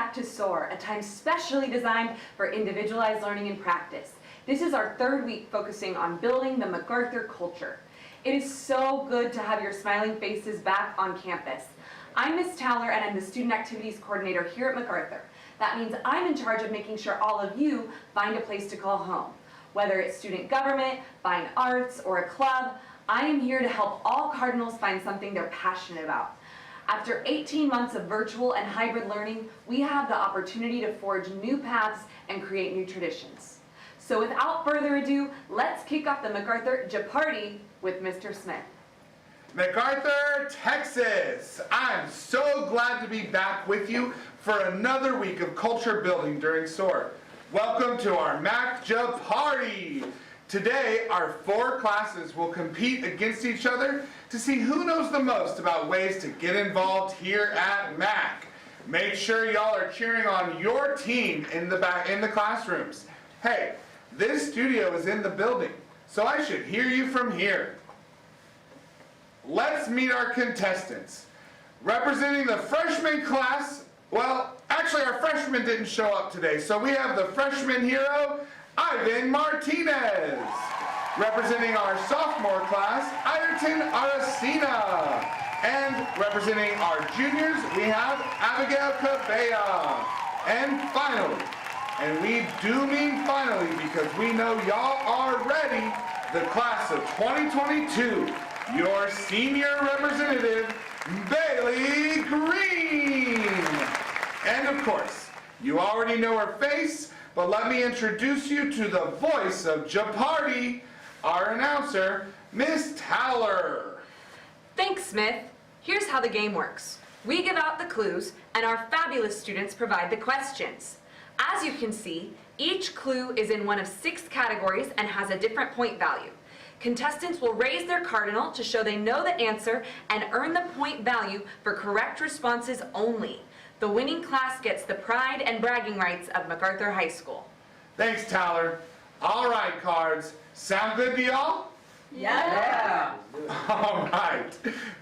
back to SOAR, a time specially designed for individualized learning and practice. This is our third week focusing on building the MacArthur culture. It is so good to have your smiling faces back on campus. I'm Miss Towler and I'm the Student Activities Coordinator here at MacArthur. That means I'm in charge of making sure all of you find a place to call home. Whether it's student government, fine arts, or a club, I am here to help all Cardinals find something they're passionate about. After 18 months of virtual and hybrid learning, we have the opportunity to forge new paths and create new traditions. So without further ado, let's kick off the MacArthur Party with Mr. Smith. MacArthur, Texas! I'm so glad to be back with you for another week of culture building during SOAR. Welcome to our MacJa Party! Today, our 4 classes will compete against each other to see who knows the most about ways to get involved here at Mac. Make sure y'all are cheering on your team in the classrooms. Hey, this studio is in the building, so I should hear you from here. Let's meet our contestants. Representing the freshman class, well, actually our freshmen didn't show up today, so we have the freshman hero, Ivan Martinez. Representing our sophomore class, Ayrton Aracena. And representing our juniors, we have Abigail Cabella. And finally, and we do mean finally because we know y'all are ready, the class of 2022, your senior representative, Bailey Green. And of course, you already know her face, but let me introduce you to the voice of Jeopardy, our announcer, Miss Towler. Thanks, Smith. Here's how the game works. We give out the clues, and our fabulous students provide the questions. As you can see, each clue is in one of 6 categories and has a different point value. Contestants will raise their cardinal to show they know the answer and earn the point value for correct responses only. The winning class gets the pride and bragging rights of MacArthur High School. Thanks, Towler. All right, cards. Sound good to y'all? Yeah. All right.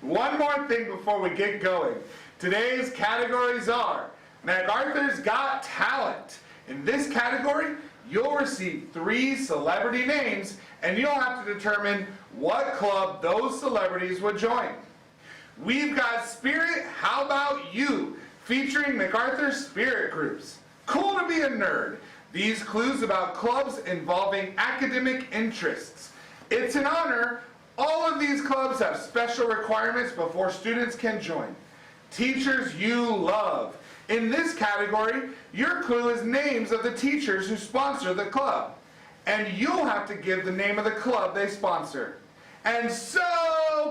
One more thing before we get going. Today's categories are MacArthur's Got Talent. In this category, you'll receive 3 celebrity names, and you'll have to determine what club those celebrities would join. We've got Spirit, How About You? Featuring MacArthur spirit groups. Cool to be a nerd. These clues about clubs involving academic interests. It's an honor. All of these clubs have special requirements before students can join. Teachers you love. In this category, your clue is names of the teachers who sponsor the club. And you'll have to give the name of the club they sponsor. And So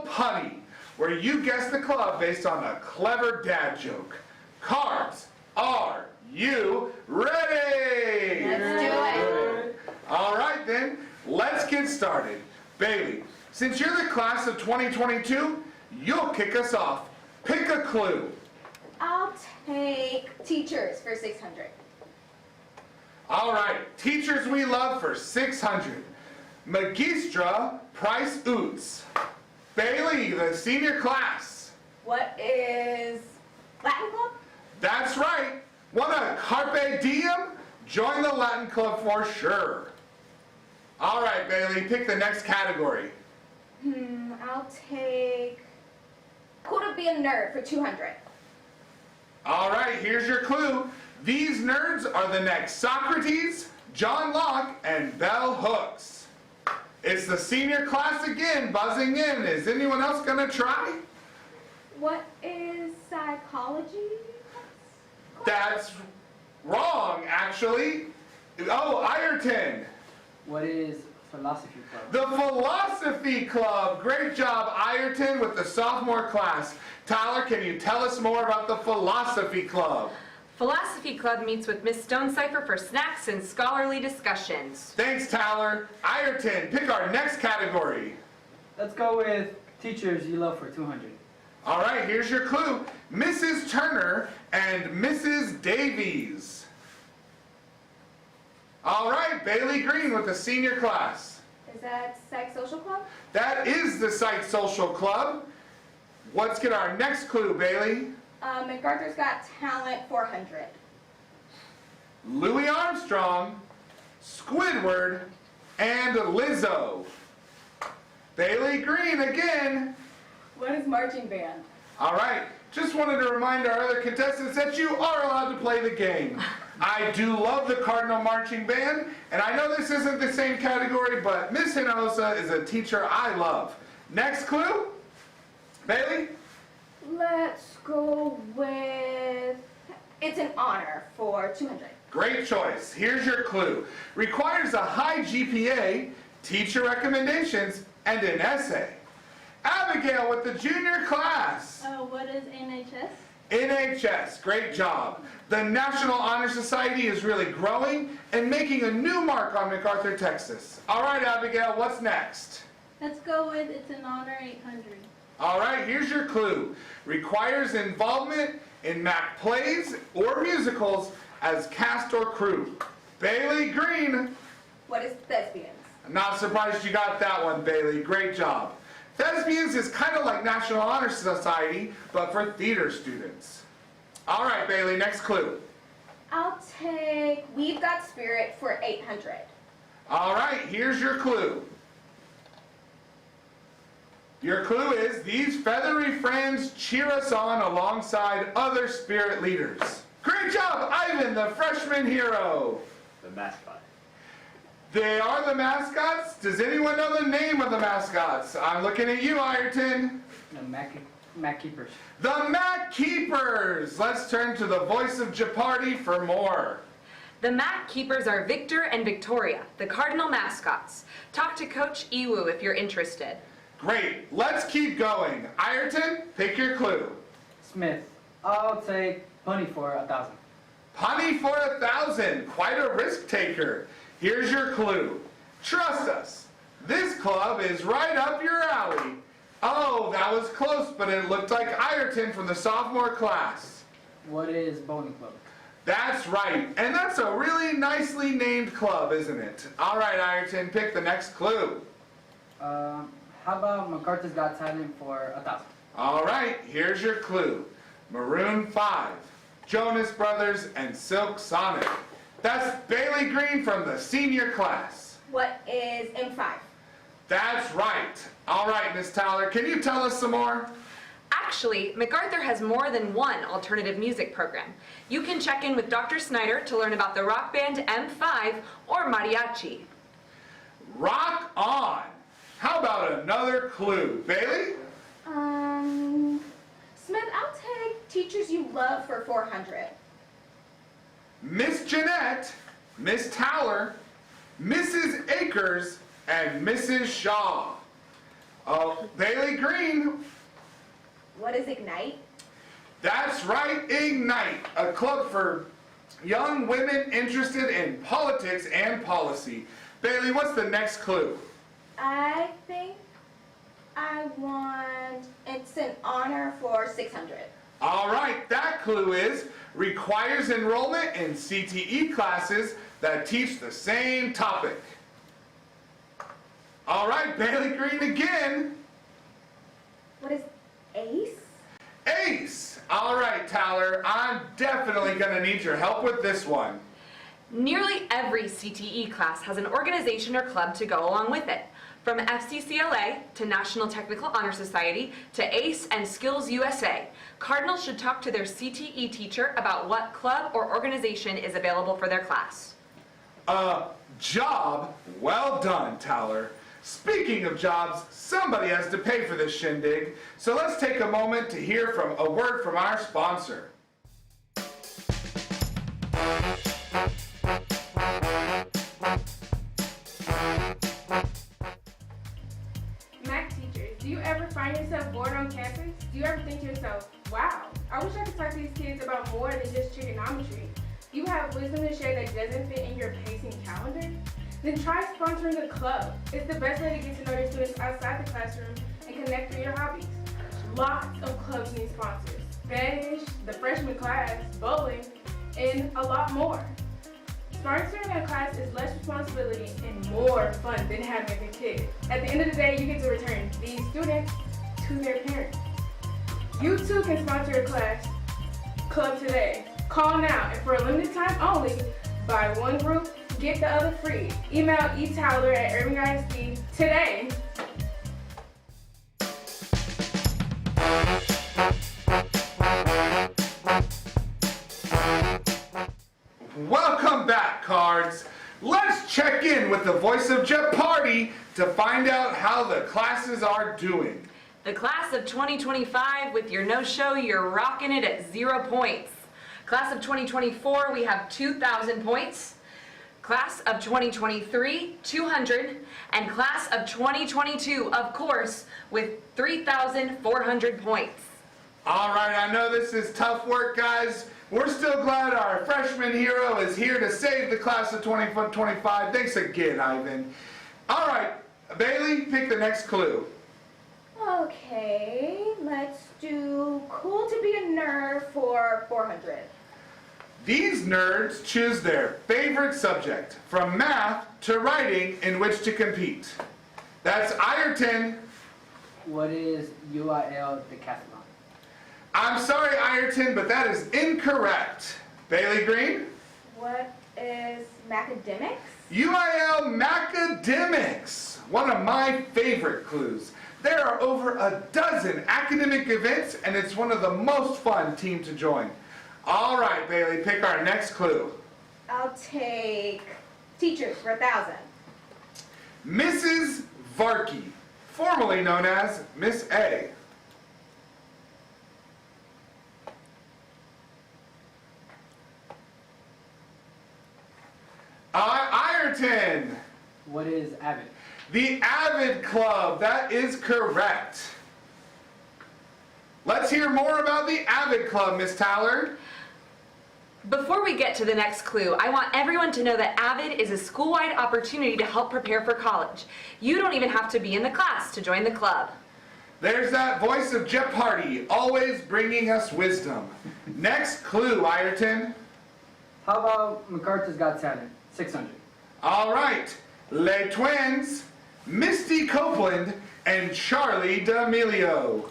Punny, where you guess the club based on a clever dad joke. Cards, are you ready? Let's do it. All right then, let's get started. Bailey, since you're the class of 2022, you'll kick us off. Pick a clue. I'll take teachers for 600. All right, teachers we love for 600. Magistra Price Oots. Bailey, the senior class. What is Latin Club? That's right. Want a Carpe Diem? Join the Latin Club for sure. All right, Bailey, pick the next category. I'll take Cool to Be a Nerd for 200. All right, here's your clue. These nerds are the next Socrates, John Locke, and Bell Hooks. It's the senior class again, buzzing in. Is anyone else gonna try? What is psychology? That's wrong, actually. Oh, Ayrton. What is philosophy club? The Philosophy Club. Great job, Ayrton, with the sophomore class. Tyler, can you tell us more about the Philosophy Club? Philosophy Club meets with Miss Stonecipher for snacks and scholarly discussions. Thanks, Tyler. Ayrton, pick our next category. Let's go with teachers you love for 200. All right, here's your clue. Mrs. Turner and Mrs. Davies. All right, Bailey Green with the senior class. Is that Psych Social Club? That is the Psych Social Club. Let's get our next clue, Bailey. MacArthur's Got Talent 400. Louis Armstrong, Squidward, and Lizzo. Bailey Green again. What is marching band? All right, just wanted to remind our other contestants that you are allowed to play the game. I do love the Cardinal Marching Band, and I know this isn't the same category, but Miss Hinojosa is a teacher I love. Next clue? Bailey? Let's go with, it's an honor for 200. Great choice. Here's your clue. Requires a high GPA, teacher recommendations, and an essay. Abigail with the junior class. What is NHS? NHS, great job. The National Honor Society is really growing and making a new mark on MacArthur, Texas. All right, Abigail, what's next? Let's go with it's an honor 800. All right, here's your clue. Requires involvement in Mac plays or musicals as cast or crew. Bailey Green. What is thespians? I'm not surprised you got that one, Bailey. Great job. Thespians is kind of like National Honor Society, but for theater students. All right, Bailey, next clue. I'll take We've Got Spirit for 800. All right, here's your clue. Your clue is these feathery friends cheer us on alongside other spirit leaders. Great job, Ivan, the freshman hero. The mascot. They are the mascots. Does anyone know the name of the mascots? I'm looking at you, Ayrton. The Mac Keepers. The Mac Keepers. Let's turn to the voice of Jeopardy for more. The Mac Keepers are Victor and Victoria, the Cardinal mascots. Talk to Coach Iwu if you're interested. Great. Let's keep going. Ayrton, pick your clue. Smith. I'll take Punny for 1,000. Punny for 1,000. Quite a risk taker. Here's your clue. Trust us. This club is right up your alley. Oh, that was close, but it looked like Ayrton from the sophomore class. What is bowling club? That's right, and that's a really nicely named club, isn't it? All right, Ayrton, pick the next clue. How about MacArthur's Got Talent for 1,000? All right, here's your clue. Maroon 5, Jonas Brothers, and Silk Sonic. That's Bailey Green from the senior class. What is M5? That's right. All right, Miss Towler, can you tell us some more? Actually, MacArthur has more than one alternative music program. You can check in with Dr. Snyder to learn about the rock band M5 or mariachi. Rock on. How about another clue? Bailey? Smith, I'll take Teachers You Love for 400. Miss Jeanette, Miss Towler, Mrs. Akers, and Mrs. Shaw. Bailey Green. What is Ignite? That's right, Ignite, a club for young women interested in politics and policy. Bailey, what's the next clue? I think I want It's an Honor for 600. All right, that clue is requires enrollment in CTE classes that teach the same topic. All right, Bailey Green again. What is ACE? Ace. All right, Towler, I'm definitely gonna need your help with this one. Nearly every CTE class has an organization or club to go along with it. From FCCLA to National Technical Honor Society to ACE and Skills USA, Cardinals should talk to their CTE teacher about what club or organization is available for their class. Job well done, Towler. Speaking of jobs, somebody has to pay for this shindig, so let's take a moment to hear from a word from our sponsor. Mac teachers, do you ever find yourself bored on campus? Do you ever think to yourself, wow, I wish I could talk to these kids about more than just trigonometry? Do you have wisdom to share that doesn't fit in your pacing calendar? Then try sponsoring a club. It's the best way to get to know your students outside the classroom and connect through your hobbies. Lots of clubs need sponsors. Spanish, the freshman class, bowling, and a lot more. Sponsoring a class is less responsibility and more fun than having a kid. At the end of the day, you get to return these students to their parents. You too can sponsor a club today. Call now, and for a limited time only, Buy one group, get the other free. Email eTowler@IrvingISD today. Welcome back, Cards. Let's check in with the voice of Jeopardy to find out how the classes are doing. The class of 2025, with your no-show, you're rocking it at 0 points. Class of 2024, we have 2,000 points. Class of 2023, 200. And class of 2022, of course, with 3,400 points. All right, I know this is tough work, guys. We're still glad our freshman hero is here to save the class of 2025. Thanks again, Ivan. All right, Bailey, pick the next clue. Okay, let's do cool to be a nerd for 400. These nerds choose their favorite subject, from math to writing, in which to compete. That's Ayrton. What is UIL decathlon? I'm sorry, Ayrton, but that is incorrect. Bailey Green? What is macademics? UIL Macademics, one of my favorite clues. There are over a dozen academic events, and it's one of the most fun teams to join. All right, Bailey, pick our next clue. I'll take teachers for 1,000. Mrs. Varkey, formerly known as Miss A. Ayrton. What is AVID? The Avid Club, that is correct. Let's hear more about the Avid Club, Miss Towler. Before we get to the next clue, I want everyone to know that AVID is a school-wide opportunity to help prepare for college. You don't even have to be in the class to join the club. There's that voice of Jeopardy, always bringing us wisdom. Next clue, Ayrton. How about MacArthur's Got Talent? 600. All right, Les Twins, Misty Copeland, and CHARLI D'Amelio.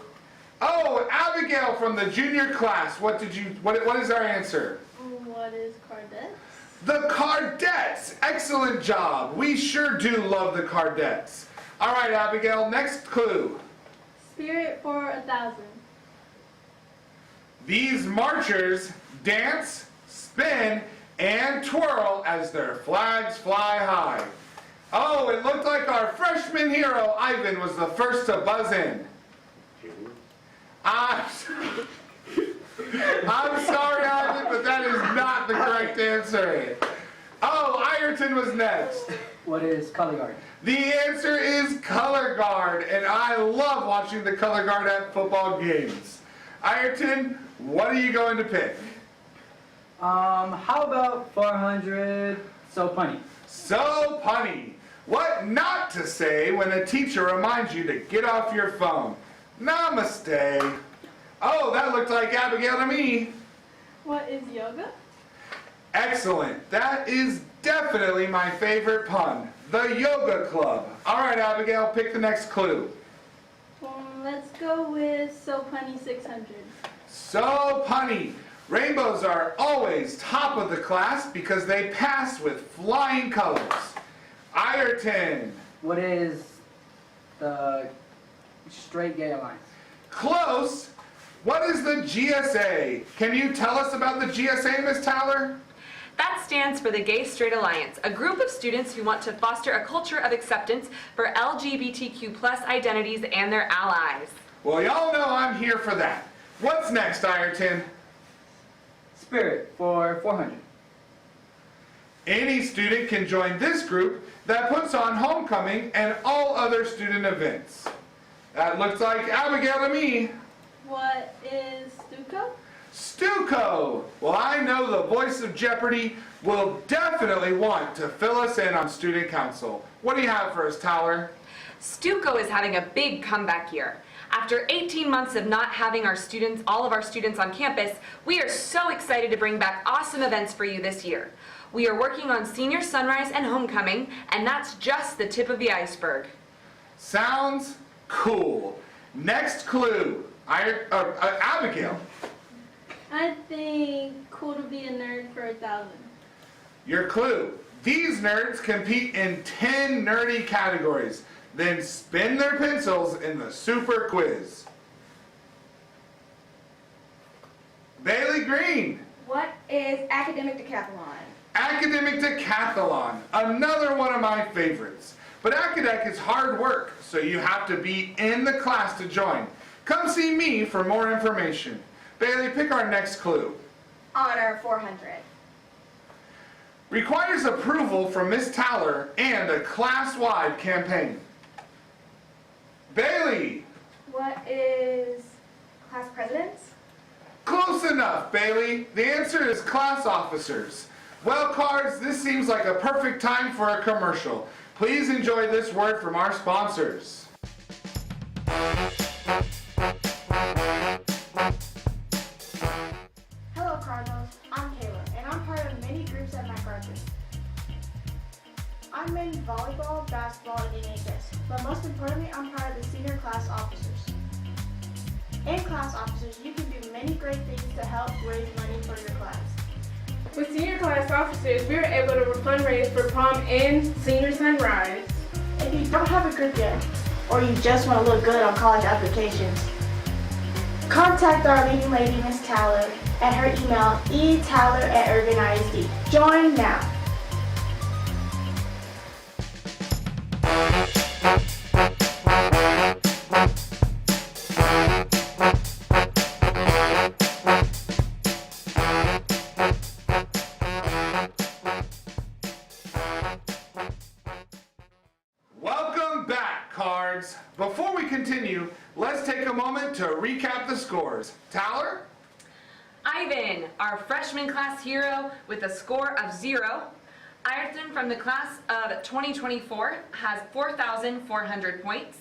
Oh, Abigail from the junior class. What is our answer? What is Cardinals? The Cardettes. Excellent job. We sure do love the Cardettes. All right, Abigail, next clue. Spirit for 1,000. These marchers dance, spin, and twirl as their flags fly high. Oh, it looked like our freshman hero, Ivan, was the first to buzz in. I'm sorry, Ivan, but that is not the correct answer. Oh, Ayrton was next. What is color guard? The answer is color guard, and I love watching the color guard at football games. Ayrton, what are you going to pick? How about 400 so punny? So punny. What not to say when a teacher reminds you to get off your phone. Namaste. Oh, that looked like Abigail to me. What is yoga? Excellent. That is definitely my favorite pun. The Yoga Club. All right, Abigail, pick the next clue. Let's go with so punny 600. So punny. Rainbows are always top of the class because they pass with flying colors. Ayrton. What is the Straight Gay Alliance? Close. What is the GSA? Can you tell us about the GSA, Miss Towler? That stands for the Gay Straight Alliance, a group of students who want to foster a culture of acceptance for LGBTQ+ identities and their allies. Well, y'all know I'm here for that. What's next, Ayrton? Spirit for 400. Any student can join this group that puts on homecoming and all other student events. That looks like Abigail to me. What is Stuco? Stuco! Well, I know the voice of Jeopardy will definitely want to fill us in on student council. What do you have for us, Towler? Stuco is having a big comeback year. After 18 months of not having all of our students on campus, we are so excited to bring back awesome events for you this year. We are working on Senior Sunrise and Homecoming, and that's just the tip of the iceberg. Sounds cool. Next clue. Abigail. I think cool to be a nerd for 1,000. Your clue. These nerds compete in 10 nerdy categories, then spin their pencils in the super quiz. Bailey Green. What is academic decathlon? Academic decathlon, another one of my favorites. But academic is hard work, so you have to be in the class to join. Come see me for more information. Bailey, pick our next clue. Honor 400. Requires approval from Miss Towler and a class-wide campaign. Bailey. What is class presidents? Close enough, Bailey. The answer is class officers. Well, Cards, this seems like a perfect time for a commercial. Please enjoy this word from our sponsors. Hello Cardinals, I'm Kayla, and I'm part of many groups at MacArthur. I'm in volleyball, basketball, and EHS, but most importantly, I'm part of the senior class officers. In class officers, you can do many great things to help raise money for your class. With senior class officers, we were able to fundraise for prom and senior sunrise. If you don't have a group yet, or you just want to look good on college applications, contact our leading lady, Miss Towler, at her email etowler@UrbanISD. Join now. Welcome back, Cards. Before we continue, let's take a moment to recap the scores. Towler? Ivan, our freshman class hero with a score of 0. Ayrton from the class of 2024 has 4,400 points.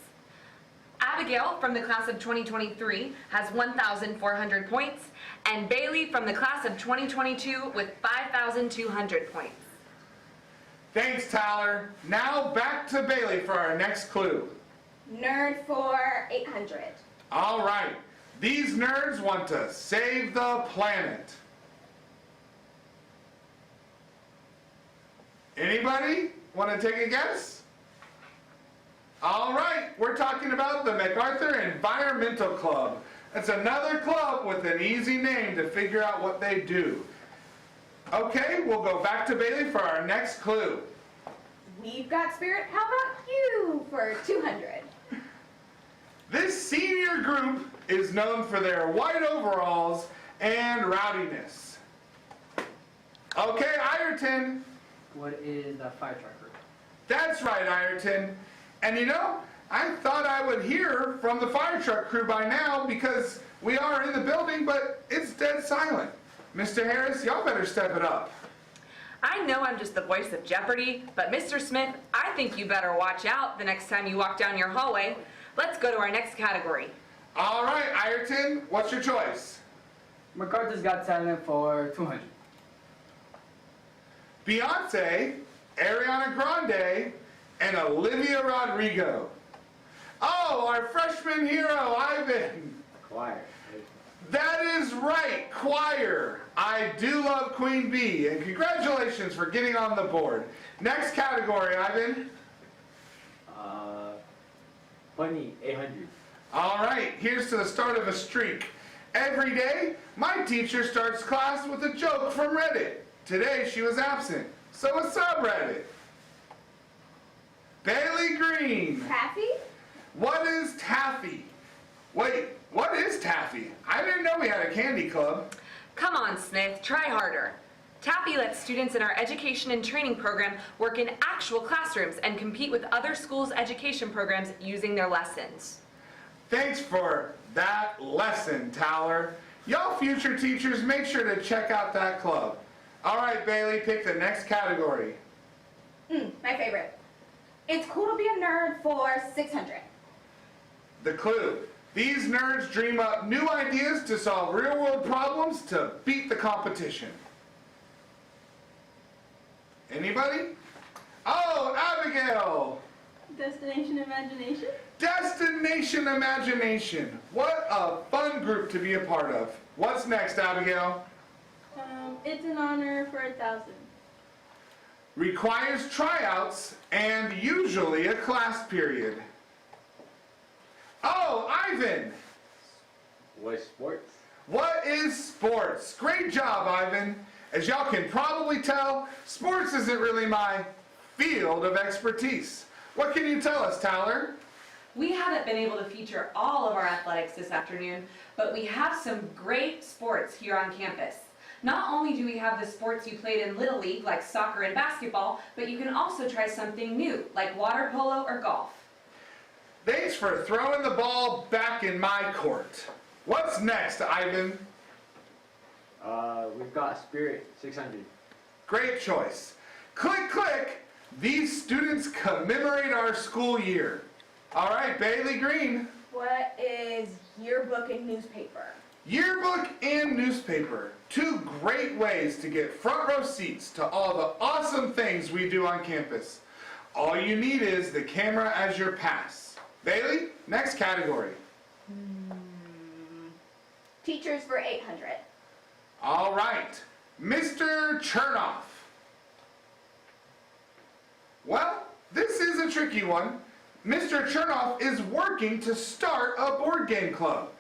Abigail from the class of 2023 has 1,400 points. And Bailey from the class of 2022 with 5,200 points. Thanks, Towler. Now back to Bailey for our next clue. Nerd for 800. All right. These nerds want to save the planet. Anybody want to take a guess? All right. We're talking about the MacArthur Environmental Club. It's another club with an easy name to figure out what they do. Okay, we'll go back to Bailey for our next clue. We've got spirit. How about you for 200? This senior group is known for their white overalls and rowdiness. Okay, Ayrton. What is the fire truck group? That's right, Ayrton. And you know, I thought I would hear from the fire truck crew by now because we are in the building, but it's dead silent. Mr. Harris, y'all better step it up. I know I'm just the voice of Jeopardy, but Mr. Smith, I think you better watch out the next time you walk down your hallway. Let's go to our next category. All right, Ayrton, what's your choice? MacArthur's Got Talent for 200. Beyonce, Ariana Grande, and Olivia Rodrigo. Oh, our freshman hero, Ivan. Choir. That is right, choir. I do love Queen Bee, and congratulations for getting on the board. Next category, Ivan. Funny, 800. All right, here's to the start of a streak. Every day, my teacher starts class with a joke from Reddit. Today, she was absent. So what's up, Reddit? Bailey Green. Taffy? What is taffy? Wait, what is taffy? I didn't know we had a candy club. Come on, Smith, try harder. Taffy lets students in our education and training program work in actual classrooms and compete with other schools' education programs using their lessons. Thanks for that lesson, Towler. Y'all future teachers, make sure to check out that club. All right, Bailey, pick the next category. My favorite. It's cool to be a nerd for 600. The clue. These nerds dream up new ideas to solve real-world problems to beat the competition. Anybody? Oh, Abigail! Destination Imagination? Destination Imagination. What a fun group to be a part of. What's next, Abigail? It's an honor for 1,000. requires tryouts, and usually a class period. Oh, Ivan! What sports? What is sports? Great job, Ivan. As y'all can probably tell, sports isn't really my field of expertise. What can you tell us, Tyler? We haven't been able to feature all of our athletics this afternoon, but we have some great sports here on campus. Not only do we have the sports you played in Little League, like soccer and basketball, but you can also try something new, like water polo or golf. Thanks for throwing the ball back in my court. What's next, Ivan? We've got Spirit 600. Great choice. Click, click. These students commemorate our school year. All right, Bailey Green. What is yearbook and newspaper? Yearbook and newspaper. Two great ways to get front row seats to all the awesome things we do on campus. All you need is the camera as your pass. Bailey, next category. Teachers for 800. All right, Mr. Chernoff. Well, this is a tricky one. Mr. Chernoff is working to start a board game club.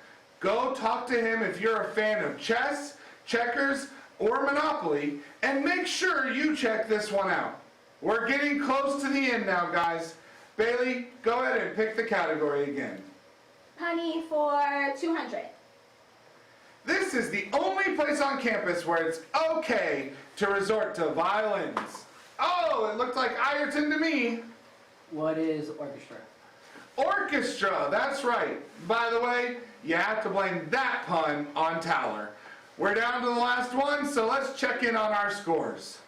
Go talk to him if you're a fan of chess, checkers, or Monopoly, and make sure you check this one out. We're getting close to the end now, guys. Bailey, go ahead and pick the category again. Punny for 200. This is the only place on campus where it's okay to resort to violins. Oh, it looked like Ireton to me. What is orchestra? Orchestra, that's right. By the way, you have to blame that pun on Tyler. We're down to the last one, so let's check in on our scores.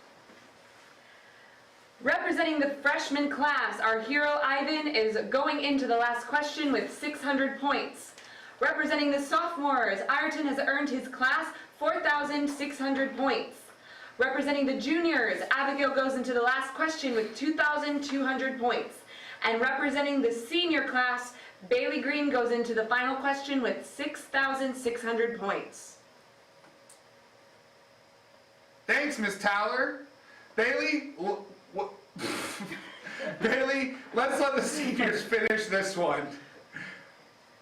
Representing the freshman class, our hero Ivan is going into the last question with 600 points. Representing the sophomores, Ireton has earned his class 4,600 points. Representing the juniors, Abigail goes into the last question with 2,200 points. And representing the senior class, Bailey Green goes into the final question with 6,600 points. Thanks, Miss Tyler. Bailey, Bailey, let's let the seniors finish this one.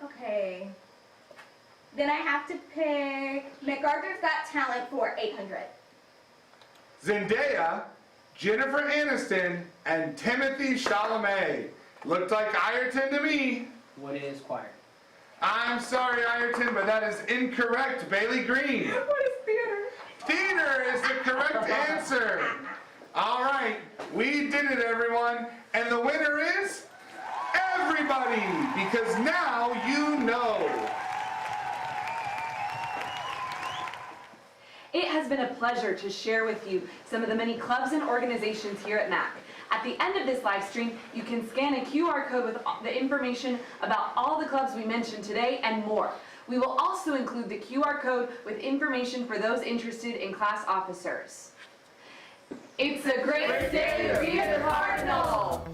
Okay. Then I have to pick MacArthur's Got Talent for 800. Zendaya, Jennifer Aniston, and Timothée Chalamet. Looked like Ireton to me. What is choir? I'm sorry, Ireton, but that is incorrect. Bailey Green. What is theater? Theater is the correct answer. All right, we did it, everyone. And the winner is everybody, because now you know. It has been a pleasure to share with you some of the many clubs and organizations here at MAC. At the end of this live stream, you can scan a QR code with the information about all the clubs we mentioned today and more. We will also include the QR code with information for those interested in class officers. It's a great day to be a Cardinal!